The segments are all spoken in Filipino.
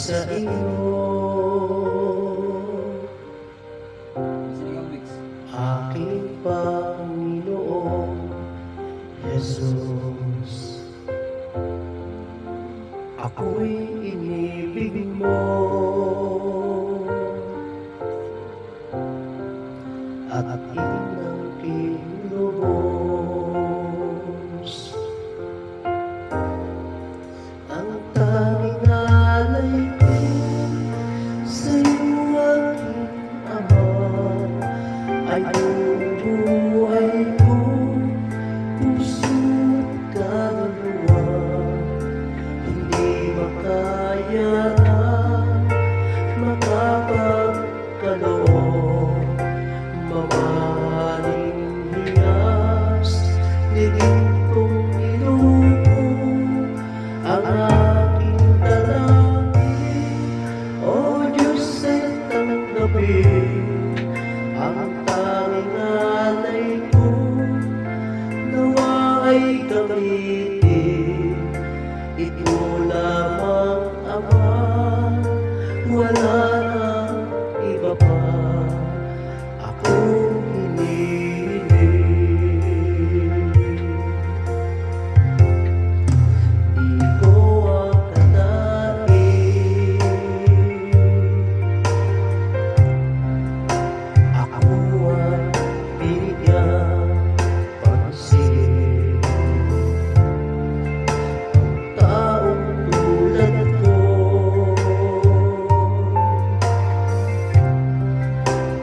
sa iyo, aking Panginoong Jesus. Ako'y inibig mo at inang kinubos. Ang tanging alay ko sa'yo, aking Ama, ay buong buhay ko, puso at kaluluwa. Hindi makaya na makapagkaloob, mamahaling hiyas, ligid kong iluko ang aking dalangin. O Diyos, ay tanggapin ang tanging alay ko, nawa ay gamitin. Ito lamang, Ama, wala nang iba pa akong hinihiling. Di ko akalain ako ay binigyan pansin. Taong tulad ko,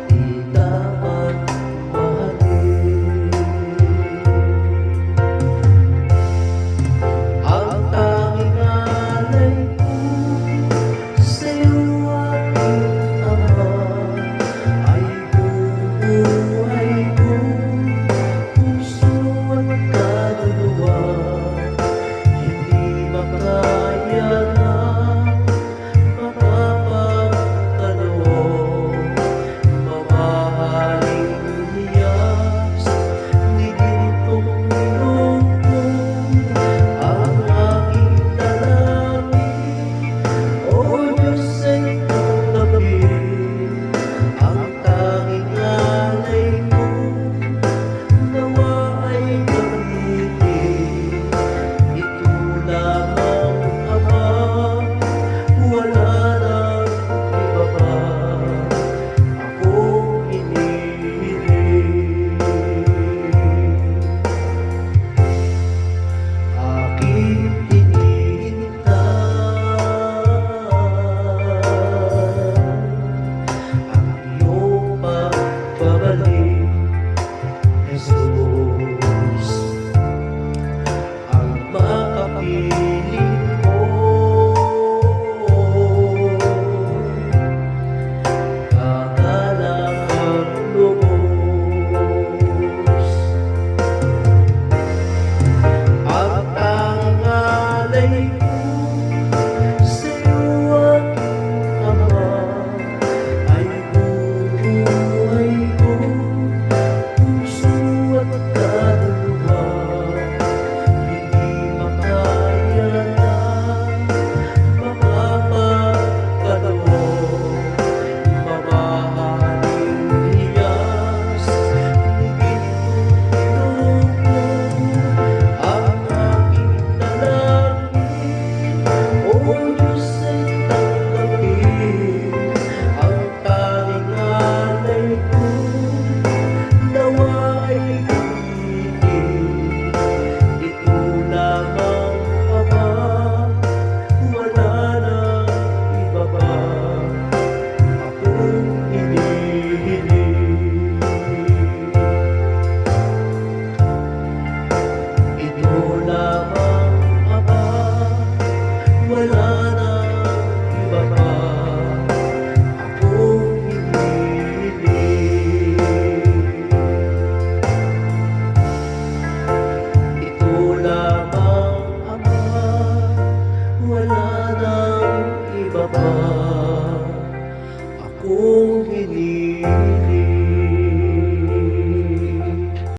di dapat mahalin. Ang tanging alay ko sa'yo, aking Ama, ay bubuhay ko, puso at kaluluwa. Hindi makaya na makapagkaloob, mamahaling hiyas, ligid kong iluko ang aking dalangin. O Diyos, ay tanggapin ang tanging alay ko, nawa ay gamitin. Ito lamang, Ama, wala nang iba pa akong hinihiling. Aking hinihintay ang iyong pagbabalik, Jesus. Ang makapiling mo, kakalangang lubos. Ang tanging alay ko sa'yo, aking Ama, ay bubuhay ko, puso at kaluluwa. Hindi makaya na makapagkaloob, mamahaling hiyas, ligid kong iluko ang aking dalangin. O Diyos, ay tanggapin ang tanging alay ko, nawa ay gamitin. Ito lamang, Ama, wala nang iba pa akong hinihiling. Ito lamang, Ama, wala nang iba pa akong hinihiling. Ito lamang, Ama, wala nang iba pa akong hinihiling.